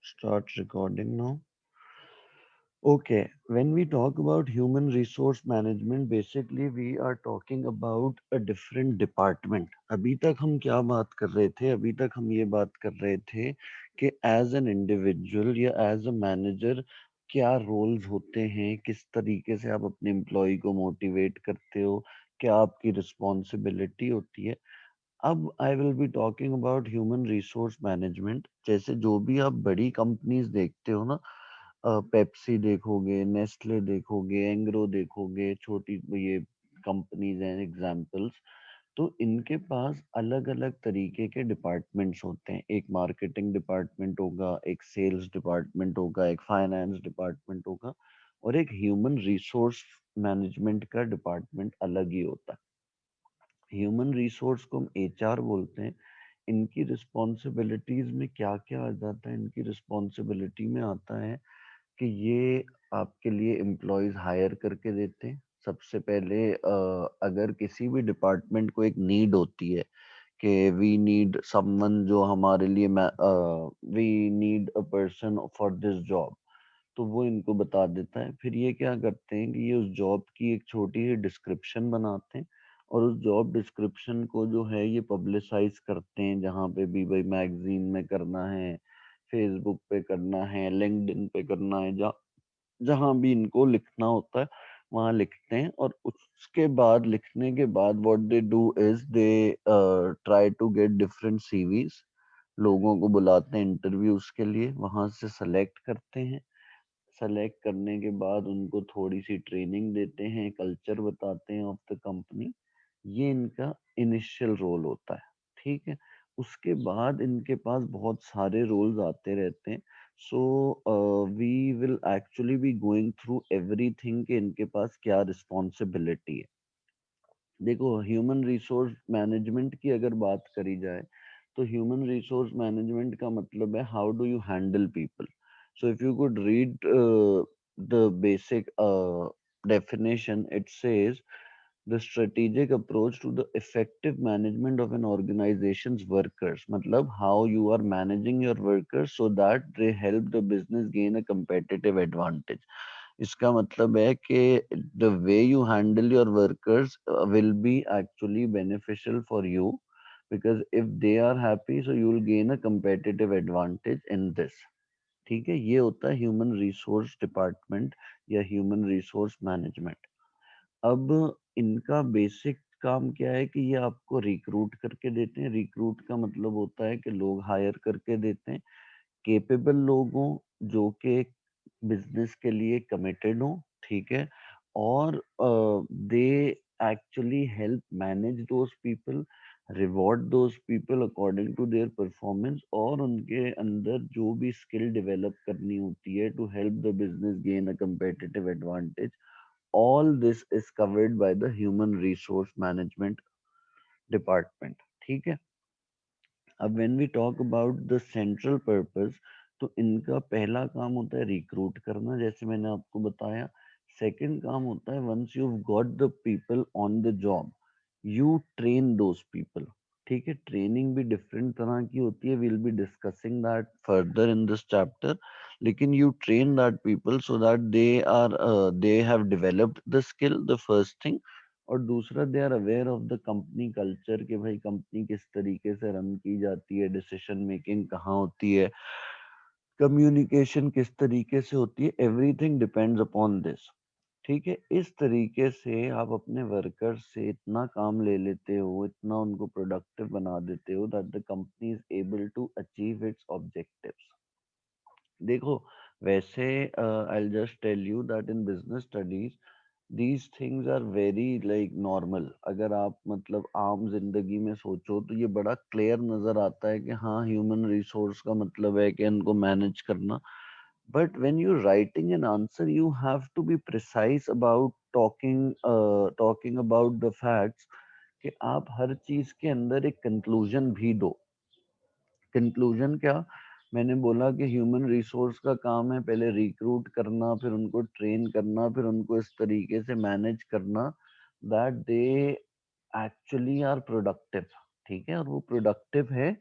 Start recording now. Okay, when we talk about human resource management, basically we are talking about a different department. अभी तक हम क्या बात कर रहे थे? अभी तक हम ये बात कर रहे थे कि एज एन इंडिविजुअल या एज अ मैनेजर क्या रोल्स होते हैं, किस तरीके से आप अपने एम्प्लॉय को मोटिवेट करते हो, क्या आपकी रिस्पॉन्सिबिलिटी होती है। अब I will be talking about human resource management. जैसे जो भी आप बड़ी कंपनीज देखते हो ना, पेप्सी देखोगे, नेस्ले देखोगे, एंग्रो देखोगे, छोटी ये कंपनीज हैं एग्जांपल्स। तो इनके पास अलग अलग तरीके के डिपार्टमेंट्स होते हैं। एक मार्केटिंग डिपार्टमेंट होगा, एक सेल्स डिपार्टमेंट होगा, एक फाइनेंस डिपार्टमेंट होगा, और एक ह्यूमन रिसोर्स मैनेजमेंट का डिपार्टमेंट अलग ही होता है। ह्यूमन रिसोर्स को हम एचआर बोलते हैं। इनकी रिस्पॉन्सिबिलिटीज में क्या क्या आ जाता है? इनकी रिस्पॉन्सिबिलिटी में आता है कि ये आपके लिए एम्प्लॉयज हायर करके देते हैं। सबसे पहले अगर किसी भी डिपार्टमेंट को एक नीड होती है कि वी नीड समवन, जो हमारे लिए we need a person for this job, तो वो इनको बता देता है। फिर ये क्या करते हैं कि ये उस जॉब की एक छोटी सी डिस्क्रिप्शन बनाते हैं, और उस जॉब डिस्क्रिप्शन को जो है ये पब्लिसाइज करते हैं, जहाँ पे भी भाई मैगजीन में करना है, फेसबुक पे करना है, लिंक्डइन पे करना है, जहाँ जहाँ भी इनको लिखना होता है वहाँ लिखते हैं। और उसके बाद लिखने के बाद what they do is they try to get different CVs. लोगों को बुलाते हैं इंटरव्यूज के लिए, वहां से सेलेक्ट करते हैं। सेलेक्ट करने के बाद उनको थोड़ी सी ट्रेनिंग देते हैं, कल्चर बताते हैं ऑफ द कंपनी। ये इनका इनिशियल रोल होता है। ठीक है। उसके बाद इनके पास बहुत सारे रोल्स आते रहते हैं। So we will actually be going through everything कि इनके पास क्या रिस्पॉन्सिबिलिटी है। देखो, ह्यूमन रिसोर्स मैनेजमेंट की अगर बात करी जाए, तो ह्यूमन रिसोर्स मैनेजमेंट का मतलब है how do you handle people. So if you could read the basic definition, it says the strategic approach to the effective management of an organization's workers, मतलब how you are managing your workers so that they help the business gain a competitive advantage। इसका मतलब है कि the way you handle your workers will be actually beneficial for you, because if they are happy so you will gain a competitive advantage in this। ठीक है, ये होता है human resource department या ह्यूमन रिसोर्स मैनेजमेंट। अब इनका basic काम क्या है कि ये आपको रिक्रूट करके देते हैं। रिक्रूट का मतलब होता है कि लोग हायर करके देते हैं, केपेबल लोग हों, जो कि बिजनेस के लिए कमिटेड हों। ठीक है। और they actually help manage those people, reward those people according to their performance, और उनके अंदर जो भी स्किल डेवलप करनी होती है to help the business gain a competitive advantage। all this is covered by the human resource management department। ठीक है। अब when we talk about the central purpose, तो इनका पहला काम होता है रिक्रूट करना, जैसे मैंने आपको बताया। सेकंड काम होता है once you've got the people on the job, you train those people। ठीक है, ट्रेनिंग भी डिफरेंट तरह की होती है, we'll be discussing that further in this chapter। लेकिन you train that people so that they have developed the skill, the first thing। और दूसरा, they are aware of the company culture, कि भाई कंपनी किस तरीके से रन की जाती है, डिसीजन मेकिंग कहाँ होती है, कम्युनिकेशन किस तरीके से होती है, एवरीथिंग डिपेंड्स अपॉन दिस। ठीक है। इस तरीके से आप अपने वर्कर्स से इतना काम ले लेते हो, इतना उनको प्रोडक्टिव बना देते हो that the company is able to achieve its objectives. देखो, वैसे I just tell you that in business studies these things are very like normal। अगर आप मतलब आम जिंदगी में सोचो तो ये बड़ा क्लियर नजर आता है कि हाँ, ह्यूमन रिसोर्स का मतलब है कि इनको मैनेज करना। But when you writing an answer you have to be precise about talking about the facts, कि आप हर चीज के अंदर एक कंक्लूजन भी दो। कंक्लूजन क्या? मैंने बोला कि ह्यूमन रिसोर्स का काम है पहले रिक्रूट करना, फिर उनको ट्रेन करना, फिर उनको इस तरीके से मैनेज करना that they actually are productive. ठीक है, और वो प्रोडक्टिव है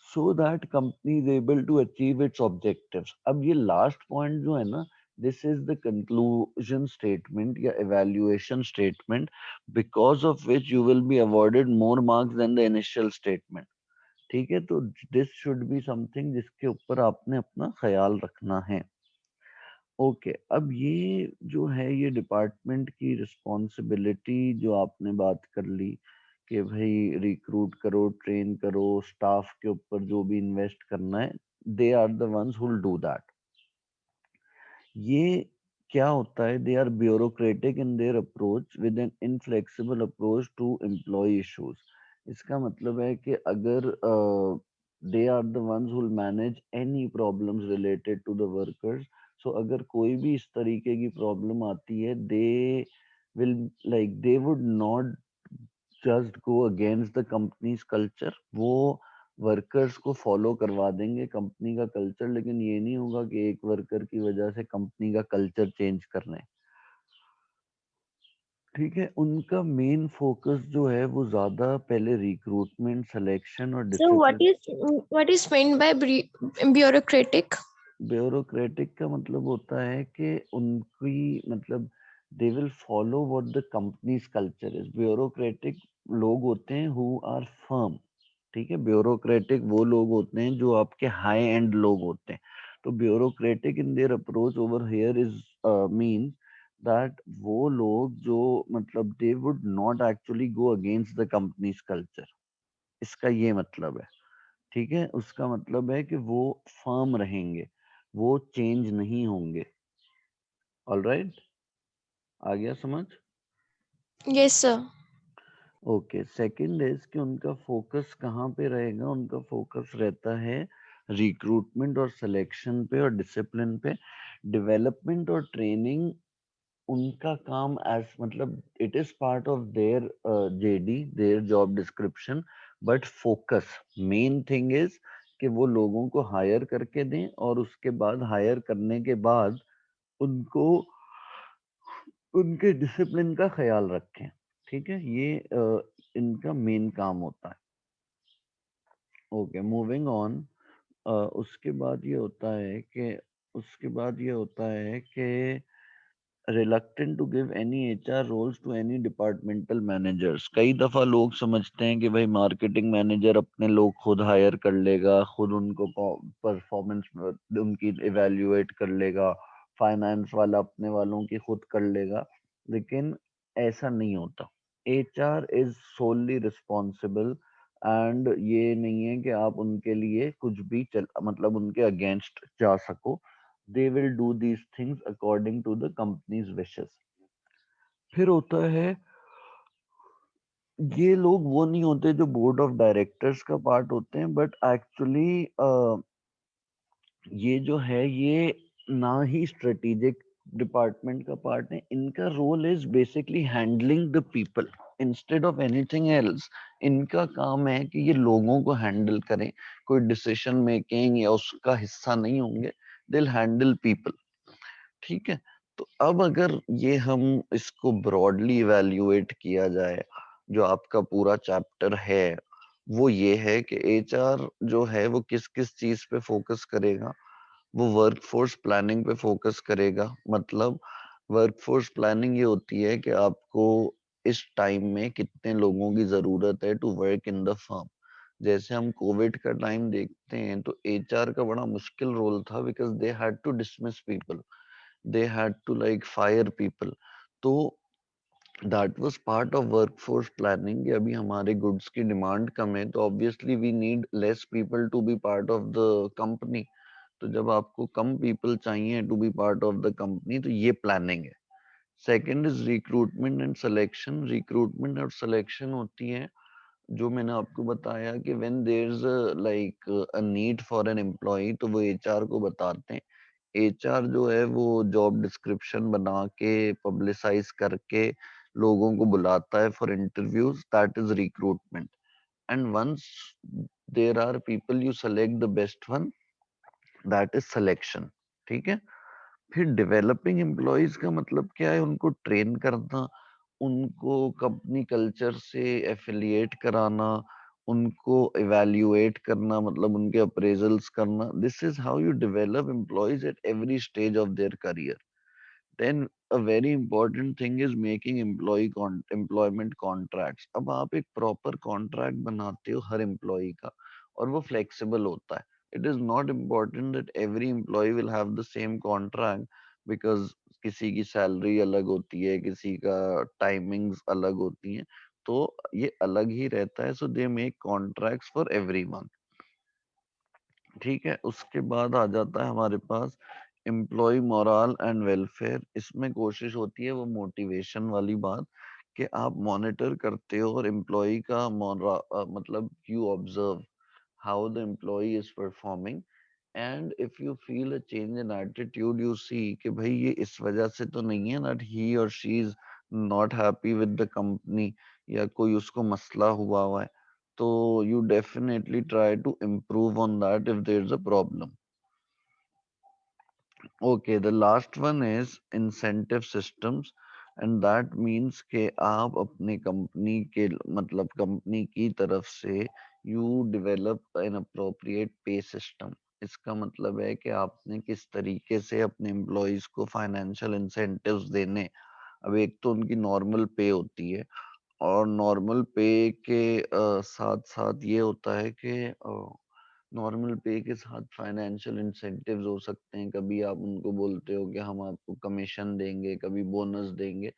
so that company is able to achieve its objectives. अब ये लास्ट पॉइंट जो है ना, this is the conclusion statement या evaluation statement because of which you will be awarded more marks than the initial statement. ठीक है, तो this should be something जिसके ऊपर आपने अपना ख्याल रखना है. ओके, अब ये जो है ये डिपार्टमेंट की रिस्पॉन्सिबिलिटी जो आपने बात कर ली कि भाई रिक्रूट करो, ट्रेन करो, स्टाफ के ऊपर जो भी इन्वेस्ट करना है, they are the ones who will do that. ये क्या होता है, they are bureaucratic in their approach with an inflexible approach to employ issues. इसका मतलब है कि अगर they are the ones who will manage any problems related to the workers. So अगर कोई भी इस तरीके की प्रॉब्लम आती है, they will like they would not just go against the company's culture. वो वर्कर्स को फॉलो करवा देंगे कंपनी का कल्चर, लेकिन ये नहीं होगा कि एक वर्कर की वजह से कंपनी का कल्चर चेंज करना है. ठीक है, उनका मेन फोकस जो है वो ज्यादा पहले रिक्रूटमेंट, सिलेक्शन और So discipline. what is meant by bureaucratic? Bureaucratic का मतलब होता है कि उनकी मतलब they will follow what the company's culture is. Bureaucratic लोग होते हैं हु आर फर्म. ठीक है, ब्यूरोक्रेटिक वो लोग होते हैं जो आपके हाई एंड लोग होते हैं. तो bureaucratic in their approach over here is mean that वो लोग जो मतलब दे would not actually go against the company's culture. इसका ये मतलब है. ठीक है, उसका मतलब है कि वो फर्म रहेंगे, वो चेंज नहीं होंगे. ऑल राइट, आ गया समझ. Yes, sir. Okay, second is कि उनका फोकस कहाँ पे रहेगा. उनका फोकस रहता है रिक्रूटमेंट और सिलेक्शन पे और डिसिप्लिन पे. डेवलपमेंट और ट्रेनिंग उनका काम एज मतलब it is part of their JD, their job description. But focus main thing is कि वो लोगों को हायर करके दें और उसके बाद हायर करने के बाद उनको उनके डिसिप्लिन का ख्याल रखें. ठीक है, ये इनका मेन काम होता है. Okay, moving on. उसके बाद ये होता है कि उसके बाद ये होता है कि reluctant to give any HR roles to any departmental managers. कई दफा लोग समझते हैं कि भाई मार्केटिंग मैनेजर अपने लोग खुद हायर कर लेगा, खुद उनको परफॉर्मेंस उनकी इवेल्युएट कर लेगा, फाइनेंस वाला अपने वालों की खुद कर लेगा. लेकिन ऐसा नहीं होता. HR is solely responsible. And ये नहीं है कि आप उनके लिए कुछ भी चल मतलब उनके अगेंस्ट जा सको. They will do these things according to the company's wishes. फिर होता है, ये लोग वो नहीं होते जो बोर्ड ऑफ डायरेक्टर्स का पार्ट होते हैं, बट एक्चुअली ये जो है ये ना ही स्ट्रेटेजिक डिपार्टमेंट का पार्ट है. इनका role is basically handling the people instead of anything else. इनका काम है कि ये लोगों को हैंडल करें. कोई डिसीजन मेकिंग या उसका हिस्सा नहीं होंगे. They will handle people. ठीक है, तो अब अगर ये हम इसको ब्रॉडली इवैल्यूएट किया जाए, जो आपका पूरा चैप्टर है वो ये है कि एचआर जो है वो किस किस चीज पे फोकस करेगा. वो वर्कफोर्स प्लानिंग पे फोकस करेगा. मतलब वर्कफोर्स प्लानिंग ये होती है कि आपको इस टाइम में कितने लोगों की जरूरत है to work in the firm. जैसे हम कोविड का टाइम देखते हैं तो एचआर का बड़ा मुश्किल रोल था because they had to dismiss people, they had to like fire people. तो that was part of workforce planning कि अभी हमारे goods की demand कम है तो obviously we need less people to be part of the company. तो जब आपको कम people चाहिए to be part of the company तो ये planning है. Second is recruitment and selection. Recruitment और selection होती है जो मैंने आपको बताया कि when there's a need for an employee तो वो HR को बताते हैं. एचआर जो है वो जॉब डिस्क्रिप्शन बना के पब्लिसाइज करके लोगों को बुलाता है for interviews. That is recruitment. And once there are people you select the best one, that is selection. ठीक है, फिर डेवलपिंग एम्प्लॉयज का मतलब क्या है, उनको ट्रेन करना, उनको कंपनी कल्चर से एफिलिएट कराना, उनको इवैल्यूएट करना, मतलब उनके अप्रेजल्स करना. This is how you develop employees at every stage of their career. Then a very important thing is making employment contracts. अब आप एक proper contract बनाते हो हर employee का, और वो flexible होता है. It is not important that every employee will have the same contract, because किसी की salary अलग होती है, किसी का timings अलग होती हैं, तो ये अलग ही रहता है. So they make contracts for everyone. ठीक है. उसके बाद आ जाता है हमारे पास एम्प्लॉय मोरल एंड वेलफेयर. इसमें कोशिश होती है वो मोटिवेशन वाली बात, कि आप मॉनिटर करते हो और एम्प्लॉय का मतलब you observe how the employ is performing. And if you feel a change in attitude, you see कि भाई ये इस वजह से तो नहीं है, दैट ही और she is not happy with the company, या कोई उसको मसला हुआ है, so you definitely try to improve on that if there's a problem. Okay, the last one is incentive systems, and that means कि आप अपने कंपनी के, मतलब कंपनी की तरफ से you develop an appropriate pay system. इसका मतलब है कि आपने किस तरीके से अपने एम्प्लॉयज को फाइनेंशियल इंसेंटिव्स देने. अब एक तो उनकी नॉर्मल पे होती है, और नॉर्मल पे के साथ साथ ये होता है कि नॉर्मल पे के साथ फाइनेंशियल इंसेंटिव्स हो सकते हैं. कभी आप उनको बोलते हो कि हम आपको कमीशन देंगे, कभी बोनस देंगे.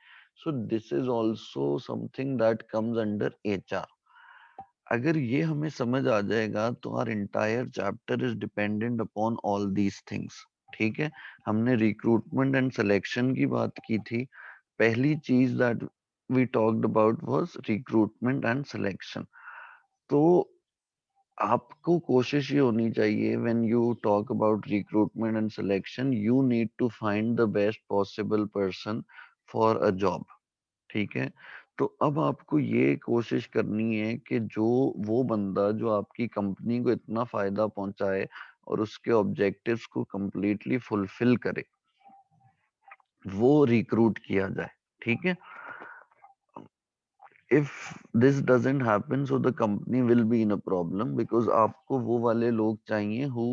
So this is also something that comes under HR. अगर ये हमें समझ आ जाएगा तो our entire chapter is dependent upon all these things. ठीक है. हमने रिक्रूटमेंट एंड सिलेक्शन की बात की थी. पहली चीज that we talked about was recruitment and selection. तो आपको कोशिश ये होनी चाहिए, when you talk about recruitment and selection, you need to find the best possible person for a job. ठीक है. तो अब आपको ये कोशिश करनी है कि जो वो बंदा जो आपकी कंपनी को इतना फायदा पहुंचाए और उसके ऑब्जेक्टिव्स को कंप्लीटली फुलफिल करे, वो रिक्रूट किया जाए. ठीक है. if this doesn't happen, so the company will be in a problem, because आपको वो वाले लोग चाहिए who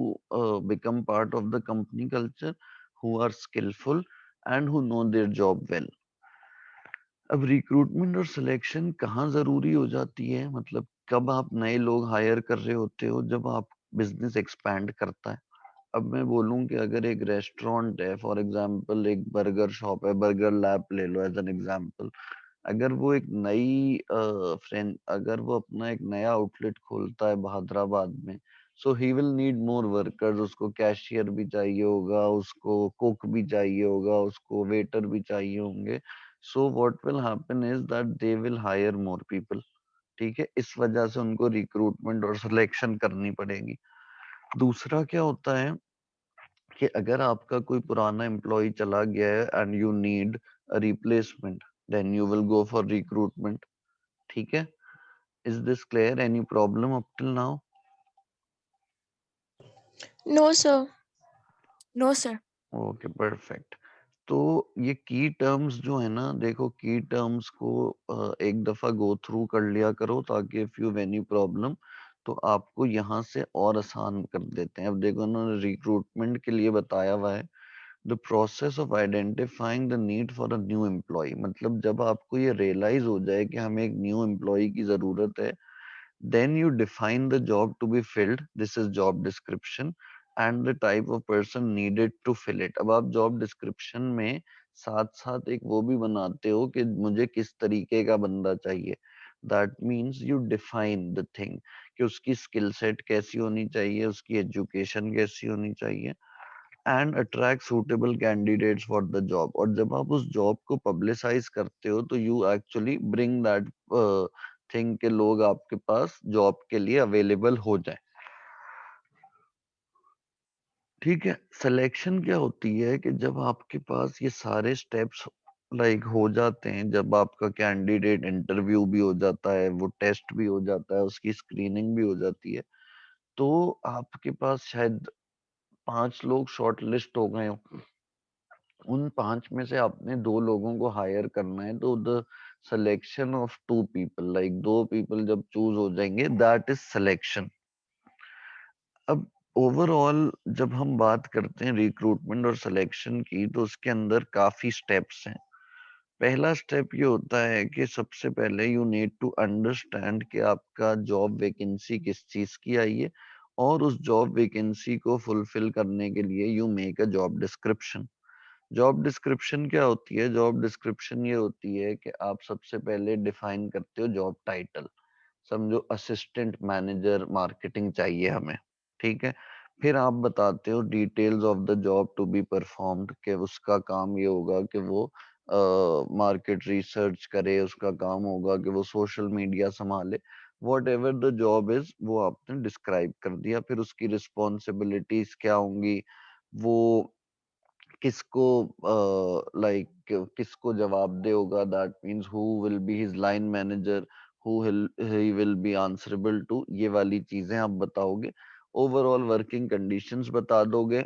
become part of the company culture, who are skillful and who know their job well. अब रिक्रूटमेंट और सिलेक्शन कहाँ जरूरी हो जाती है, मतलब कब आप नए लोग हायर कर रहे होते हो, जब आप बिजनेस एक्सपैंड करता है. अब मैं बोलूं कि अगर एक रेस्टोरेंट है, फॉर एग्जांपल एक बर्गर शॉप है, बर्गर लैब ले लो एज एन एग्जांपल. अगर वो एक नई अगर वो अपना एक नया आउटलेट खोलता है हैदराबाद में, so he will need more workers. उसको कैशियर भी चाहिए होगा, उसको कुक भी चाहिए होगा, उसको वेटर भी चाहिए होंगे. So what will happen is that they will hire more people. ठीक है. इस वजह से उनको रिक्रूटमेंट और सिलेक्शन करनी पड़ेगी. दूसरा क्या होता है कि अगर आपका कोई पुराना एम्प्लॉय चला गया है and you need a replacement, then you will go for recruitment. ठीक है. Is this clear? Any problem up till now? No, sir. No, sir. Okay, perfect. तो ये की टर्म्स जो है ना, देखो की टर्म्स को एक दफा गो थ्रू कर लिया करो, ताकि इफ यू एनी प्रॉब्लम तो आपको यहाँ से और आसान कर देते हैं. अब देखो उन्होंने रिक्रूटमेंट के लिए बताया हुआ है, the process of identifying the need for a new employ. मतलब जब आपको ये रियलाइज हो जाए कि हमें एक न्यू एम्प्लॉय की जरूरत है, then you define the job to be filled. This is job description and the type of person needed to fill it. अब आप job description में साथ साथ एक वो भी बनाते हो कि मुझे किस तरीके का बंदा चाहिए. That means you define the thing, कि उसकी skill set कैसी होनी चाहिए, उसकी education कैसी होनी चाहिए, and attract suitable candidates for the job. और जब आप उस job को publicize करते हो, तो you actually bring that thing के लोग आपके पास जॉब के लिए अवेलेबल हो जाए. ठीक है. सिलेक्शन क्या होती है कि जब आपके पास ये सारे स्टेप्स हो जाते हैं, जब आपका कैंडिडेट इंटरव्यू भी हो जाता है, वो टेस्ट भी हो जाता है, उसकी स्क्रीनिंग भी हो जाती है, तो आपके पास शायद 5 लोग शॉर्ट लिस्ट हो गए हो. उन 5 में से आपने 2 लोगों को हायर करना है, तो the selection of 2 people, like 2 people जब चूज हो जाएंगे, दैट इज सिलेक्शन। अब ओवरऑल जब हम बात करते हैं रिक्रूटमेंट और सिलेक्शन की, तो उसके अंदर काफी स्टेप्स हैं। पहला स्टेप ये होता है कि सबसे पहले यू नीड टू अंडरस्टैंड कि आपका जॉब वैकेंसी किस चीज की आई है, और उस जॉब वैकेंसी को फुलफिल करने के लिए you make a job description. Job description क्या होती है? जॉब डिस्क्रिप्शन ये होती है कि आप सबसे पहले डिफाइन करते हो जॉब टाइटल। समझो असिस्टेंट मैनेजर मार्केटिंग चाहिए हमें, ठीक है। फिर आप बताते हो details of the job to be performed, कि उसका काम ये होगा कि वो मार्केट रिसर्च करे, उसका काम होगा कि वो सोशल मीडिया संभाले। What ever the job is, वो आपने डिस्क्राइब कर दिया। फिर उसकी रिस्पॉन्सिबिलिटीज क्या होंगी, वो किसको लाइक किसको जवाबदेह होगा, that means who will be his line manager, who he will be answerable to, ये वाली चीजें आप बताओगे। ओवरऑल वर्किंग कंडीशंस बता दोगे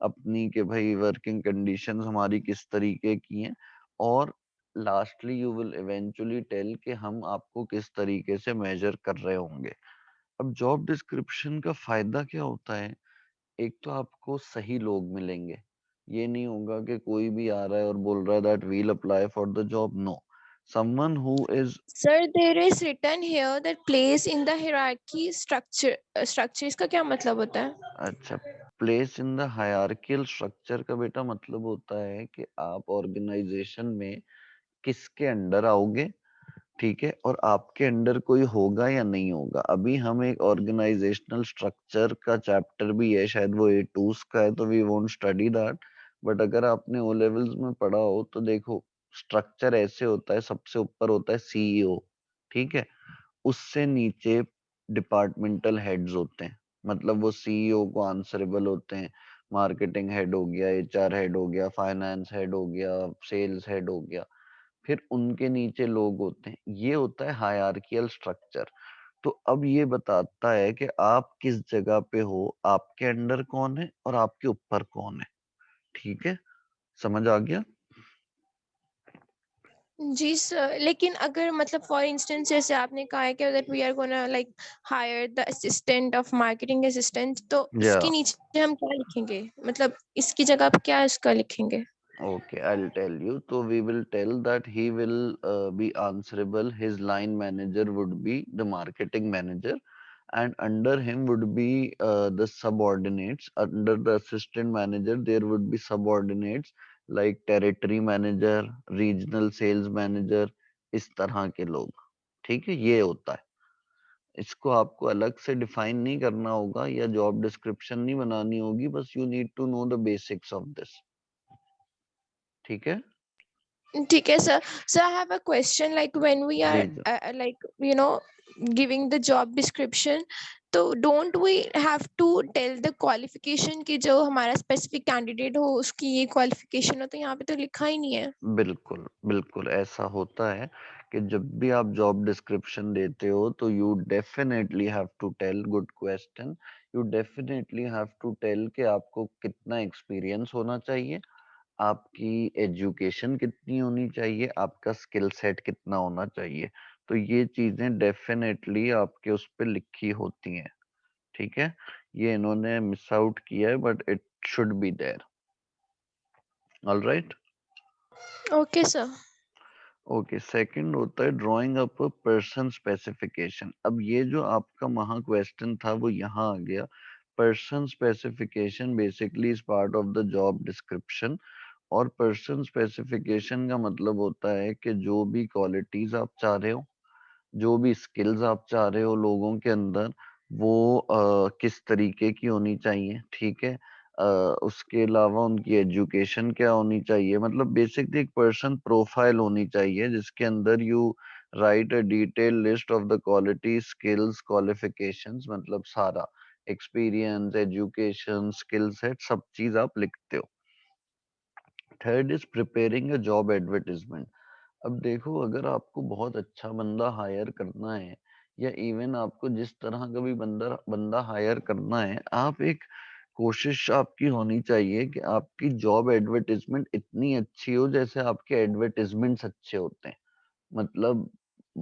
अपनी, कि भाई वर्किंग कंडीशंस हमारी किस तरीके की हैं। और lastly you will eventually tell कि हम आपको किस तरीके से मेजर कर रहे होंगे। अब जॉब डिस्क्रिप्शन का फायदा क्या होता है? एक तो आपको सही लोग मिलेंगे। ये नहीं होगा कि कोई भी आ रहा है और बोल रहा है that we'll apply for the job. No, someone who is, Sir, there is written here that place in the hierarchy structure. Structure इसका क्या मतलब होता है? अच्छा, place in the hierarchical structure का बेटा मतलब होता है कि आप ऑर्गेनाइजेशन में किसके अंडर आओगे, ठीक है, और आपके अंडर कोई होगा या नहीं होगा। अभी हम एक ऑर्गेनाइजेशनल स्ट्रक्चर का चैप्टर भी है, शायद वो A2 का है, तो we won't study that. But अगर आपने ओ लेवल्स में पढ़ा हो तो देखो, स्ट्रक्चर ऐसे होता है, सबसे ऊपर होता है CEO, ठीक है। उससे नीचे डिपार्टमेंटल हेड्स होते हैं, मतलब वो CEO को आंसरेबल होते हैं। मार्केटिंग हेड हो गया, HR हेड हो गया, फाइनेंस हेड हो गया, सेल्स हेड हो गया। फिर उनके नीचे लोग होते हैं। ये होता है हायरार्कियल स्ट्रक्चर। तो अब ये बताता है कि आप किस जगह पे हो, आपके अंडर कौन है और आपके ऊपर कौन है, ठीक है। समझ आ गया? जी सर, लेकिन अगर मतलब फॉर इंस्टेंस जैसे आपने कहा है कि that we are gonna like hire the assistant of marketing assistant, तो या इसके नीचे हम क्या लिखेंगे? मतलब इसकी जगह पे क्या इसका लिखेंगे? okay, I'll tell you. So we will tell that he will be answerable. His line manager would be the marketing manager, and under him would be the subordinates. Under the assistant manager, there would be subordinates like territory manager, regional sales manager, इस तरह के लोग, ठीक है। ये होता है। इसको आपको अलग से डिफाइन नहीं करना होगा या जॉब डिस्क्रिप्शन नहीं बनानी होगी, बस you need to know the basics of this, ठीक है। ठीक है sir. Sir, I have a question, like when we जी आर जी, like giving the job description, तो don't we have to tell the qualification कि जो हमारा specific candidate हो उसकी ये qualification हो? तो यहाँ पे तो लिखा ही नहीं है। बिल्कुल, बिल्कुल ऐसा होता है कि जब भी आप जॉब डिस्क्रिप्शन देते हो तो you definitely have to tell, good question, you definitely have to tell कि आपको कितना एक्सपीरियंस होना चाहिए, आपकी एजुकेशन कितनी होनी चाहिए, आपका स्किल सेट कितना होना चाहिए। तो ये चीजें डेफिनेटली आपके उस पे लिखी होती हैं, ठीक है। ये इन्होंने मिस आउट किया है, but it should be there. Alright, okay sir. Okay. Second होता है drawing up a person specification. अब ये जो आपका महा क्वेश्चन था वो यहाँ आ गया। Person specification basically is part of the job description. और पर्सन स्पेसिफिकेशन का मतलब होता है कि जो भी क्वालिटीज आप चाह रहे हो, जो भी स्किल्स आप चाह रहे हो लोगों के अंदर, वो किस तरीके की होनी चाहिए, ठीक है। अ, उसके अलावा उनकी एजुकेशन क्या होनी चाहिए, मतलब बेसिकली एक पर्सन प्रोफाइल होनी चाहिए जिसके अंदर you right a detail list of the quality, skills, qualifications, मतलब सारा एक्सपीरियंस, एजुकेशन, स्किल सेट, सब चीज आप लिखते हो। Third is preparing a job advertisement. अब देखो, अगर आपको बहुत अच्छा बंदा हायर करना है, या इवन आपको जिस तरह का भी बंदा बंदा हायर करना है, आप एक कोशिश आपकी होनी चाहिए कि आपकी जॉब एडवर्टीजमेंट इतनी अच्छी हो जैसे आपके एडवर्टीजमेंट्स अच्छे होते हैं। मतलब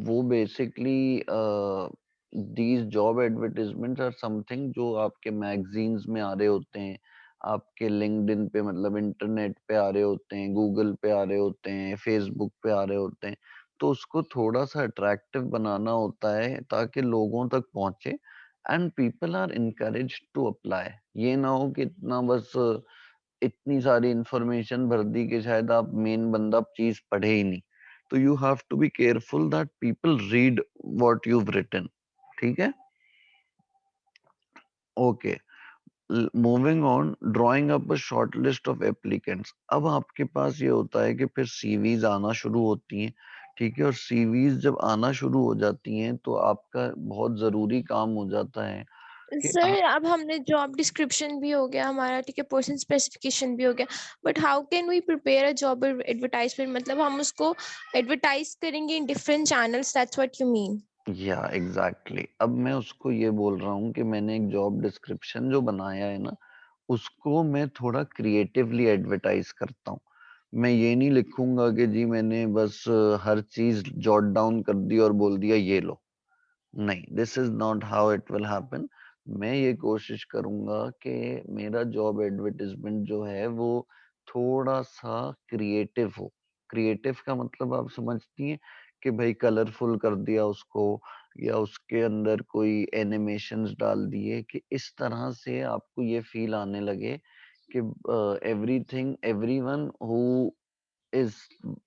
वो basically these job advertisements are something जो आपके मैगजीन्स में आ रहे होते हैं, आपके लिंक्डइन पे मतलब इंटरनेट पे आ रहे होते हैं, गूगल पे आ रहे होते हैं, फेसबुक पे आ रहे होते हैं। तो उसको थोड़ा सा अट्रैक्टिव बनाना होता है ताकि लोगों तक पहुंचे and people are encouraged to apply. ये ना हो कि इतना बस इतनी सारी इंफॉर्मेशन भर दी कि शायद आप मेन बंदा चीज पढ़े ही नहीं। तो you have to be careful that people read what you written. ठीक है, okay. Moving on, drawing up a short list of applicants. अब आपके पास ये होता है कि फिर सीवीज आना शुरू होती हैं। ठीक है, और सीवीज जब आना शुरू हो जाती हैं तो आपका बहुत जरूरी काम हो जाता है कि सर अब हमने जॉब डिस्क्रिप्शन भी हो गया हमारा, ठीक है, पर्सन स्पेसिफिकेशन भी हो गया, but how can we prepare a job advertisement? मतलब हम उसको एडवर्टाइज करेंगे in different channels, that's what you mean? या एग्जैक्टली अब मैं उसको ये बोल रहा हूँ कि मैंने एक जॉब डिस्क्रिप्शन जो बनाया है ना, उसको मैं थोड़ा क्रिएटिवली एडवर्टाइज करता हूँ। मैं ये नहीं लिखूंगा कि जी मैंने बस हर चीज जॉट डाउन कर दी और बोल दिया ये लो। नहीं, this is not how it will happen. मैं ये कोशिश करूंगा कि मेरा जॉब एडवर्टाइजमेंट जो है वो थोड़ा सा क्रिएटिव हो। क्रिएटिव का मतलब आप समझती हैं कि भाई कलरफुल कर दिया उसको, या उसके अंदर कोई एनिमेशंस डाल दिए कि इस तरह से आपको ये फील आने लगे कि everything everyone who is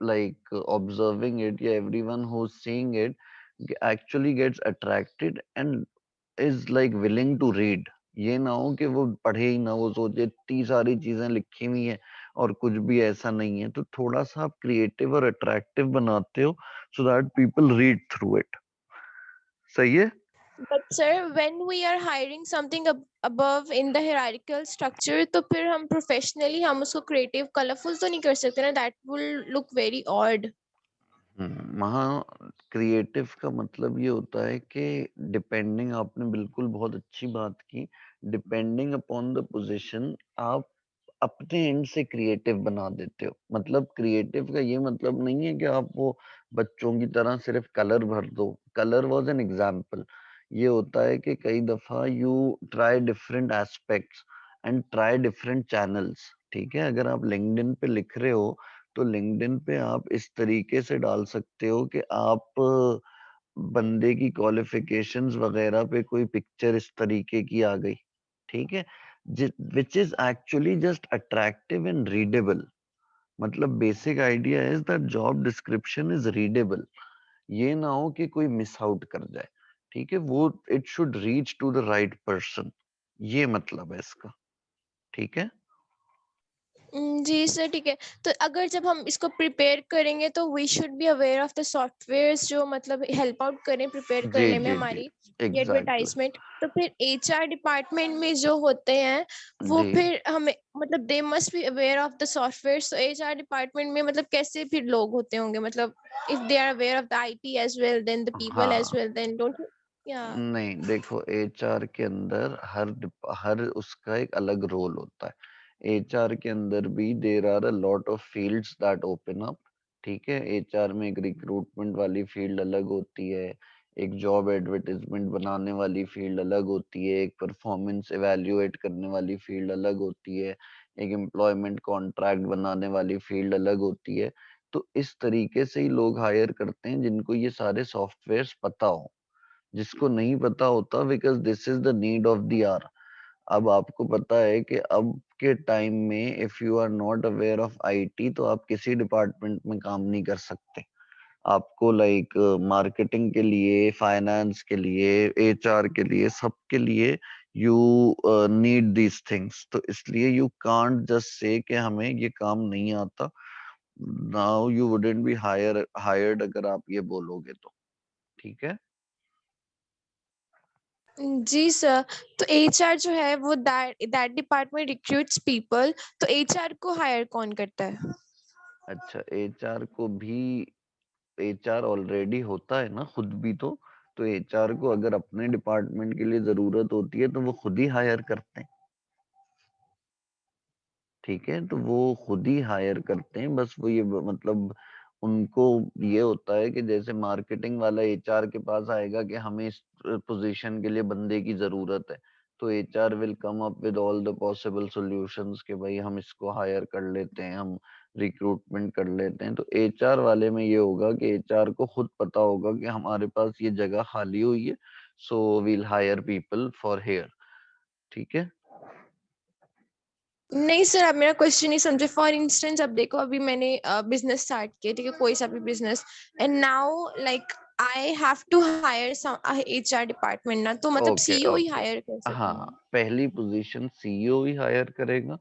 like observing it, yeah, everyone who's seeing it actually gets attracted and is like willing to read। ये ना हो कि वो पढ़े ही ना, वो सोचे इतनी सारी चीजें लिखी हुई हैं और कुछ भी ऐसा नहीं है। तो थोड़ा सा आप क्रिएटिव और अट्रैक्टिव बनाते हो so that people read through it. सही है। But sir, when we are hiring something above in the hierarchical structure, तो फिर हम professionally हम उसको creative, colorful तो नहीं कर सकते ना? That will look very odd. वहाँ क्रिएटिव का मतलब ये होता है कि डिपेंडिंग, आपने बिल्कुल बहुत अच्छी बात की, डिपेंडिंग अपॉन द पोजीशन आप अपने एंड से क्रिएटिव बना देते हो। मतलब क्रिएटिव का ये मतलब नहीं है कि आप वो बच्चों की तरह सिर्फ कलर भर दो। Colour was an example. ये होता है कि कई दफा you try different aspects and try different channels. ठीक है, अगर आप लिंक्डइन पे लिख रहे हो तो लिंक्डइन पे आप इस तरीके से डाल सकते हो कि आप बंदे की क्वालिफिकेशंस वगैरह पे कोई पिक्चर इस तरीके की आ गई। ठीक है, which is actually just attractive and readable. मतलब basic idea is that job description is readable. ये ना हो कि कोई मिस आउट कर जाए। ठीक है, वो it should reach to the right person. ये मतलब है इसका। ठीक है। जी सर, ठीक है। तो अगर जब हम इसको प्रिपेयर करेंगे तो we should be aware of the softwares जो मतलब हेल्प आउट करें प्रिपेयर जी करने में जी जी, हमारी ये एग्जैक्टली। एडवर्टाइजमेंट। तो फिर एचआर डिपार्टमेंट में जो होते हैं वो जी, फिर हमें मतलब they must be aware of the software. तो एचआर डिपार्टमेंट में मतलब कैसे फिर लोग होते होंगे? मतलब if they are aware of the IT as well then the people as हाँ। वेल देन डोंट या? नहीं, देखो एचआर के अंदर हर उसका एक अलग रोल होता है। एचआर के अंदर भी there are a lot of fields that open up. ठीक है, एचआर में एक रिक्रूटमेंट वाली फील्ड अलग होती है, एक जॉब एडवर्टाइजमेंट बनाने वाली फील्ड अलग होती है, एक परफॉर्मेंस इवैल्यूएट करने वाली फील्ड अलग होती है, एक एम्प्लॉयमेंट कॉन्ट्रैक्ट बनाने वाली फील्ड अलग होती है। तो इस तरीके से ही लोग हायर करते हैं जिनको ये सारे सॉफ्टवेयर्स पता हो। जिसको नहीं पता होता, because this is the need of the hour. अब आपको पता है कि अब के टाइम में if you are not aware of IT तो आप किसी डिपार्टमेंट में काम नहीं कर सकते। आपको लाइक मार्केटिंग के लिए, फाइनेंस के लिए, एचआर के लिए, सबके लिए यू नीड दीज थिंग्स। तो इसलिए यू कांट जस्ट से कि हमें ये काम नहीं आता। Now you wouldn't be hired अगर आप ये बोलोगे तो। ठीक है। जी सर। तो एचआर जो है वो दैट डिपार्टमेंट रिक्रूट्स पीपल, तो एचआर को हायर कौन करता है? अच्छा, एचआर को भी, एचआर ऑलरेडी होता है ना खुद भी। तो एचआर को अगर अपने डिपार्टमेंट के लिए जरूरत होती है तो वो खुद ही हायर करते हैं। ठीक है, तो वो खुद ही हायर करते हैं। बस वो ये मतलब उनको ये होता है कि जैसे मार्केटिंग वाला एचआर के पास आएगा कि हमें इस पोजीशन के लिए बंदे की जरूरत है, तो HR will come up with all the possible solutions कि भाई हम इसको हायर कर लेते हैं, हम रिक्रूटमेंट कर लेते हैं। तो एचआर वाले में ये होगा कि एचआर को खुद पता होगा कि हमारे पास ये जगह खाली हुई है, so we'll hire people for here. ठीक है। नहीं सर, आप मेरा क्वेश्चन नहीं समझे। फॉर इंस्टेंस अब देखो, अभी मैंने बिजनेस स्टार्ट किया, ठीक है, कोई सा भी business, and now like I have to hire some HR department ना, तो मतलब ओके सीईओ ही ओके। हायर कर सकते हाँ, हैं। पहली पोजीशन सीईओ ही हायर करेगा,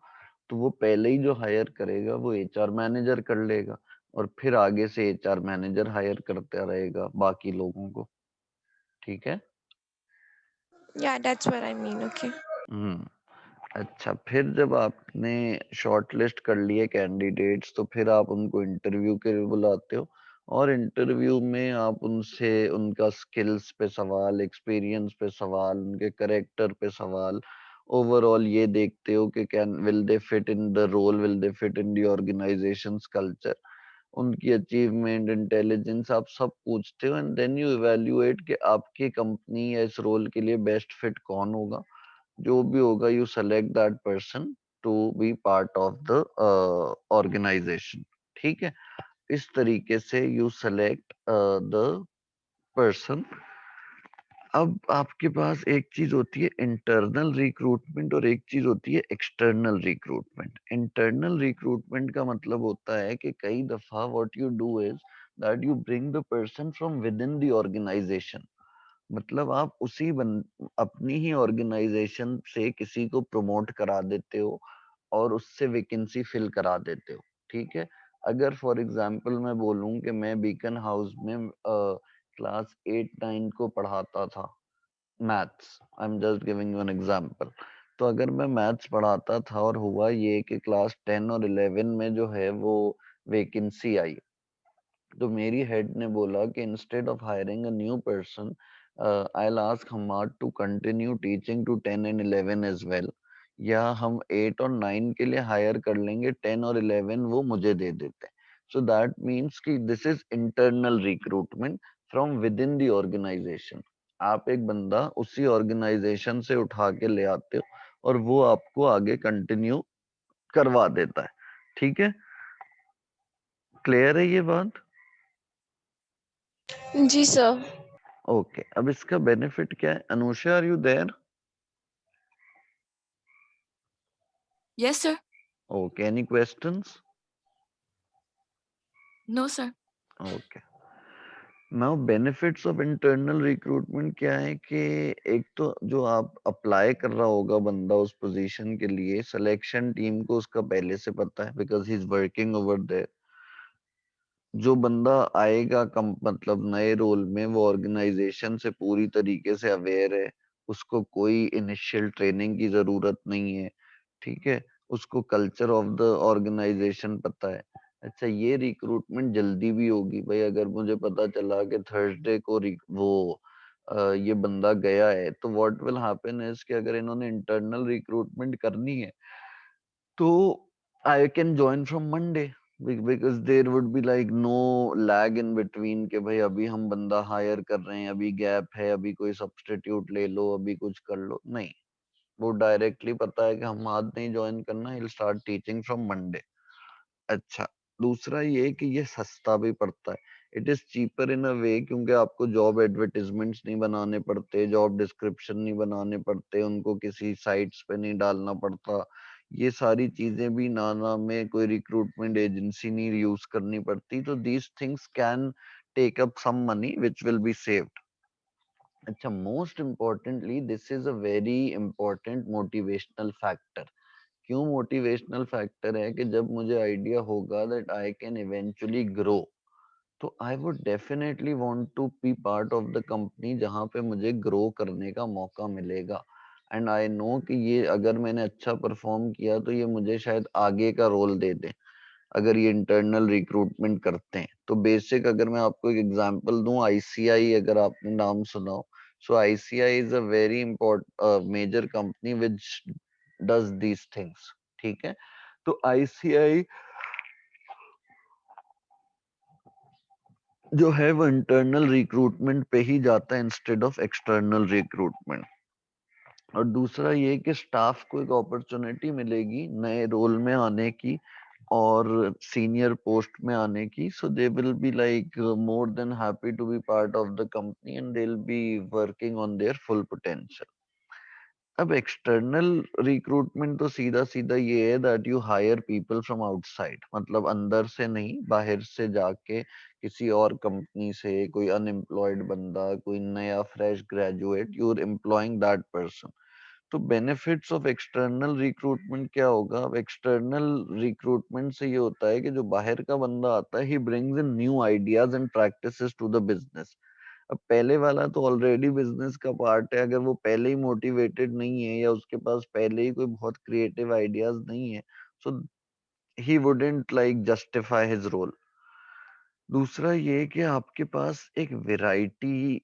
तो वो पहले ही जो हायर करेगा वो एचआर मैनेजर कर लेगा, और फिर आगे से एचआर मैनेजर हायर करता रहेगा बाकी लोगों को। ठीक है। या that's what I mean. Okay. Hmm. अच्छा, फिर जब आपने शॉर्टलिस्ट कर लिए कैंडिडेट्स, तो फिर आप उनको इंटरव्यू के लिए बुलाते हो, और इंटरव्यू में आप उनसे उनका स्किल्स पे सवाल, एक्सपीरियंस पे सवाल, उनके करेक्टर पे सवाल, ओवरऑल ये देखते हो कि can will they fit in the role, will they fit in the organisation's culture, उनकी अचीवमेंट, इंटेलिजेंस, आप सब पूछते हो, एंड देन यू इवेल्युएट कि आपकी कंपनी या इस रोल के लिए बेस्ट फिट कौन होगा। जो भी होगा, you select that person to be part of the organisation. ठीक है। इस तरीके से यू सेलेक्ट द पर्सन। अब आपके पास एक चीज होती है इंटरनल रिक्रूटमेंट, और एक चीज होती है एक्सटर्नल रिक्रूटमेंट। इंटरनल रिक्रूटमेंट का मतलब होता है कि कई दफा what you do is that you bring the person from within the organisation. मतलब आप अपनी ही ऑर्गेनाइजेशन से किसी को प्रमोट करा देते हो, और उससे वैकेंसी फिल करा देते हो। ठीक है। अगर फॉर एग्जांपल मैं बोलूं कि मैं बीकन हाउस में क्लास 8-9 को पढ़ाता था, maths, I am just giving you an example. तो अगर मैं मैथ्स पढ़ाता था और हुआ ये कि क्लास 10 और 11 में जो है वो वैकेंसी आई, तो मेरी हेड ने बोला कि instead of hiring a new person, I will ask Hamad to continue teaching to 10 and 11 as well, या हम 8 और 9 के लिए हायर कर लेंगे, 10 और 11 वो मुझे दे देते हैं। सो दैट मीन्स कि this is internal recruitment from within the organisation. आप एक बंदा उसी ऑर्गेनाइजेशन से उठा के ले आते हो, और वो आपको आगे कंटिन्यू करवा देता है। ठीक है। क्लियर है ये बात? जी सर। ओके, अब इसका बेनिफिट क्या है? Anusha, are you there? Yes, sir. Okay, any questions? No, sir. Okay. Now benefits of internal recruitment क्या है कि एक तो जो आप अप्लाई कर रहा होगा बंदा उस पोजीशन के लिए, सिलेक्शन टीम को उसका पहले से पता है, because he is working over there. जो बंदा आएगा कम मतलब नए रोल में, वो ऑर्गेनाइजेशन से पूरी तरीके से अवेयर है, उसको कोई इनिशियल ट्रेनिंग की जरूरत नहीं है। ठीक है। उसको कल्चर ऑफ द ऑर्गेनाइजेशन पता है। अच्छा, ये रिक्रूटमेंट जल्दी भी होगी भाई। अगर मुझे पता चला कि थर्सडे को ये बंदा गया है, तो व्हाट विल हैपन इज कि अगर इन्होंने इंटरनल रिक्रूटमेंट करनी है, तो I can join from Monday, because there would be like no lag in between कि भाई अभी हम बंदा हायर कर रहे हैं, अभी गैप है, अभी कोई सब्स्टिट्यूट ले लो, अभी कुछ कर लो, नहीं। वो डायरेक्टली पता है कि हम आज नहीं ज्वाइन करना, he will start teaching from Monday. अच्छा, दूसरा ये कि ये सस्ता भी पड़ता है। इट इज चीपर इन अ वे, क्योंकि आपको जॉब एडवर्टाइजमेंट्स नहीं बनाने पड़ते, जॉब डिस्क्रिप्शन नहीं बनाने पड़ते, उनको किसी साइट्स पे नहीं डालना पड़ता। ये सारी चीजें भी नाना में कोई रिक्रूटमेंट एजेंसी नहीं यूज करनी पड़ती। तो these things can take up some money which will be saved. अच्छा, most importantly this is a very important motivational factor. क्यों मोटिवेशनल फैक्टर है? कि जब मुझे आइडिया होगा that I can eventually grow, तो I would definitely want to be part of the company जहां पे मुझे ग्रो करने का मौका मिलेगा। एंड आई नो कि ये अगर मैंने अच्छा परफॉर्म किया तो ये मुझे शायद आगे का रोल दे दे, अगर ये इंटरनल रिक्रूटमेंट करते हैं। तो बेसिक अगर मैं आपको एक एग्जांपल दूं, आईसीआई अगर आपने नाम सुना हो, so ICI is a very important major company which does these things. ठीक है। तो आईसीआई जो है वो इंटरनल रिक्रूटमेंट पे ही जाता है इंस्टेड ऑफ एक्सटर्नल रिक्रूटमेंट। और दूसरा ये कि स्टाफ को एक अपॉर्चुनिटी मिलेगी नए रोल में आने की और सीनियर पोस्ट में आने की, so they will be like more than happy to be part of the company and they will be working on their full potential. अब एक्सटर्नल रिक्रूटमेंट तो सीधा सीधा ये है that you hire people from outside, मतलब अंदर से नहीं, बाहर से जाके किसी और कंपनी से कोई अनएम्प्लॉयड बंदा, कोई नया fresh graduate, you are employing that person. तो बेनिफिट्स ऑफ एक्सटर्नल रिक्रूटमेंट क्या होगा? अब एक्सटर्नल रिक्रूटमेंट से ये होता है कि जो बाहर का बंदा आता है, he brings in new ideas and practices to the business. अब पहले वाला तो ऑलरेडी बिजनेस का पार्ट है, अगर वो पहले ही मोटिवेटेड नहीं है या उसके पास पहले ही कोई बहुत क्रिएटिव आइडियाज नहीं है, so he wouldn't like justify his role. दूसरा ये कि आपके पास एक वैरायटी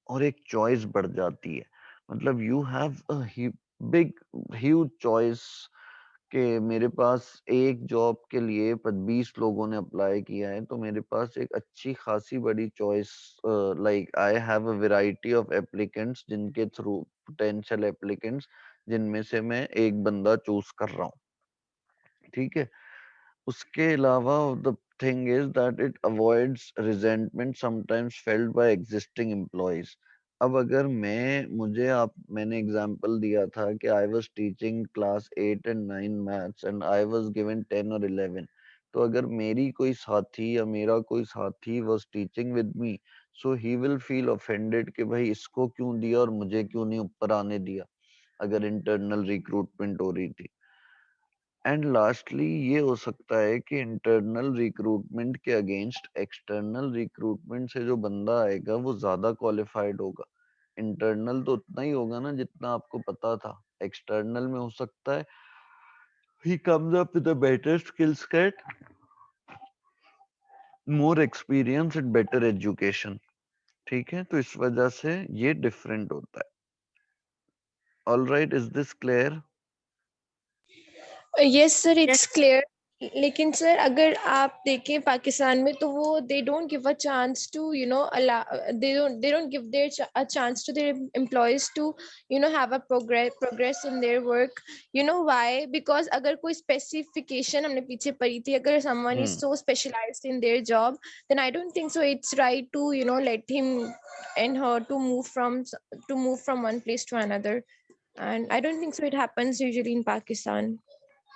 और एक चॉइस बढ़ जाती है, मतलब you have a big huge choice कि मेरे पास एक जॉब के लिए 20 लोगों ने अप्लाई किया है, तो मेरे पास एक अच्छी खासी बड़ी choice, like I have a variety of applicants, जिनके थ्रू पोटेंशियल एप्लीकेंट्स, जिनमें से मैं एक बंदा चूज कर रहा हूँ। ठीक है। उसके अलावा the thing is that it avoids resentment sometimes felt by existing employees. अब अगर मैंने एग्जांपल दिया था कि I was teaching class 8 and 9 maths and I was given 10 और 11, तो अगर मेरी कोई साथी या मेरा कोई साथी was teaching with me, so he will feel offended कि भाई इसको क्यों दिया और मुझे क्यों नहीं ऊपर आने दिया, अगर इंटरनल रिक्रूटमेंट हो रही थी। एंड लास्टली ये हो सकता है कि इंटरनल रिक्रूटमेंट के अगेंस्ट एक्सटर्नल रिक्रूटमेंट से जो बंदा आएगा वो ज्यादा क्वालिफाइड होगा। इंटरनल तो उतना ही होगा ना जितना आपको पता था, एक्सटर्नल में हो सकता है he comes up with a better skill set, more experience and better education। ठीक है, तो इस वजह से ये डिफरेंट होता है। All right, is this clear? Yes sir, Yes. It's clear. लेकिन सर अगर आप देखें पाकिस्तान में, तो वो they don't give a chance to they don't give their a chance to their employees to have a progress in their work. Why? Because अगर कोई specification हमने पीछे पढ़ी थी, अगर someone is so specialised in their job, then I don't think so it's right to let him and her to move from one place to another. And I don't think so it happens usually in Pakistan.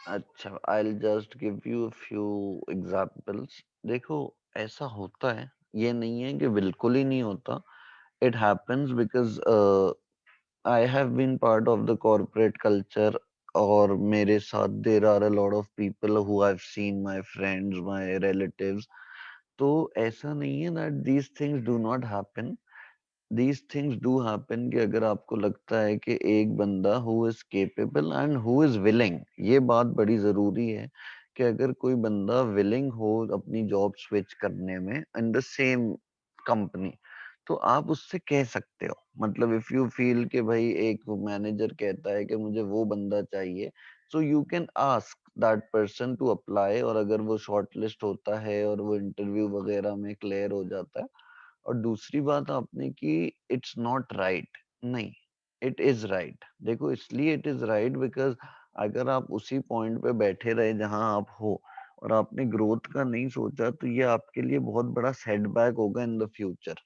अच्छा, I'll just give you a few examples। देखो, ऐसा होता है, ये नहीं है कि बिल्कुल ही नहीं होता। It happens because I have been part of the corporate culture, और मेरे साथ there are a lot of people who I've seen, my friends, my relatives। तो ऐसा नहीं है that these things do not happen। these things do happen कि अगर आपको लगता है कि एक बंदा who is capable and who is willing, ये बात बड़ी जरूरी है कि अगर कोई बंदा willing हो अपनी जॉब स्विच करने में in the same company, तो आप उससे कह सकते हो। मतलब इफ यू फील कि भाई एक मैनेजर कहता है कि मुझे वो बंदा चाहिए, so you can ask that person to apply, और अगर वो शॉर्ट लिस्ट होता है और वो इंटरव्यू वगैरह में क्लियर हो जाता है। और दूसरी बात आपने की, इट्स नॉट राइट, नहीं, इट इज राइट। देखो, इसलिए इट इज राइट बिकॉज अगर आप उसी पॉइंट पे बैठे रहे जहां आप हो और आपने ग्रोथ का नहीं सोचा, तो ये आपके लिए बहुत बड़ा सेटबैक होगा इन द फ्यूचर।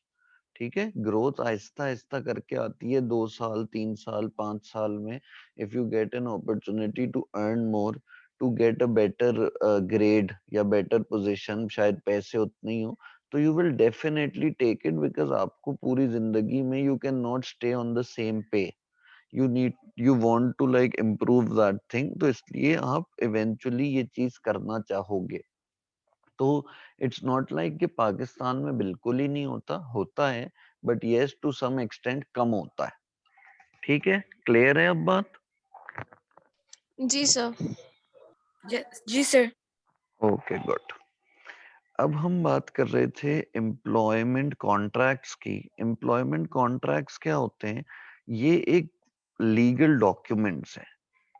ठीक है, ग्रोथ आहिस्ता आहिस्ता करके आती है, 2 साल 3 साल 5 साल में। If you get an opportunity to earn more, to get a better grade या बेटर पोजीशन, शायद पैसे उतने ही हो, तो you will definitely take it, because आपको पूरी जिंदगी में you can not stay on the same pay. You want to like improve that thing, तो इसलिए आप इवेंचुअली ये चीज करना चाहोगे। तो इट्स नॉट लाइक कि पाकिस्तान में बिल्कुल ही नहीं होता, होता है, but yes to some extent कम होता है। ठीक है, क्लियर है अब बात? जी सर। Yes. जी sir. Okay, good. अब हम बात कर रहे थे एम्प्लॉयमेंट कॉन्ट्रैक्ट्स की। एम्प्लॉयमेंट कॉन्ट्रैक्ट्स क्या होते हैं? ये एक लीगल डॉक्यूमेंट्स हैं।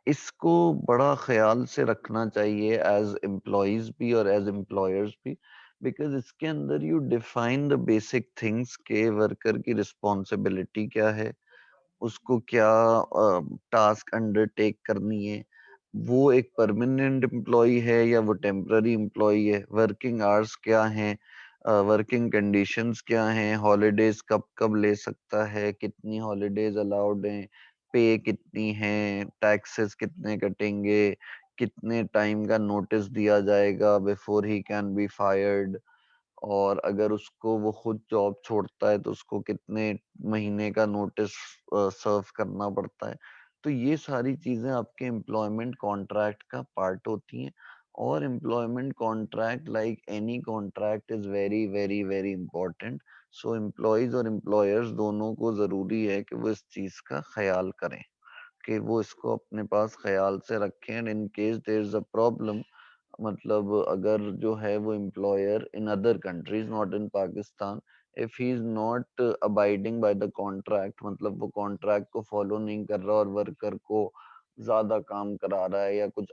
इसको बड़ा ख्याल से रखना चाहिए एज एम्प्लॉयज भी और एज एम्प्लॉयर्स भी, बिकॉज इसके अंदर you define the basic things के वर्कर की रिस्पॉन्सिबिलिटी क्या है, उसको क्या टास्क अंडरटेक करनी है, वो एक परमानेंट एम्प्लॉय है या वो टेम्पररी एम्प्लॉय है, वर्किंग आवर्स क्या हैं, वर्किंग कंडीशंस क्या हैं, हॉलीडेज कब कब ले सकता है, कितनी हॉलीडेज अलाउड हैं, पे कितनी है, टैक्सेस कितने कटेंगे, कितने टाइम का नोटिस दिया जाएगा before he can be fired, और अगर उसको वो खुद जॉब छोड़ता है तो उसको कितने महीने का नोटिस सर्व करना पड़ता है। तो ये सारी चीजें आपके एम्प्लॉयमेंट कॉन्ट्रैक्ट का पार्ट होती हैं, और employment contract like any contract is very very very important. So employees और एम्प्लॉयर्स दोनों को जरूरी है कि वो इस चीज का ख्याल करें, कि वो इसको अपने पास ख्याल से रखें, and in case there is a problem, मतलब अगर जो है वो employer in other countries not in Pakistan, if he is not abiding by the contract, मतलब वो कॉन्ट्रैक्ट को फॉलो नहीं कर रहा और वर्कर को ज्यादा काम करा रहा है या कुछ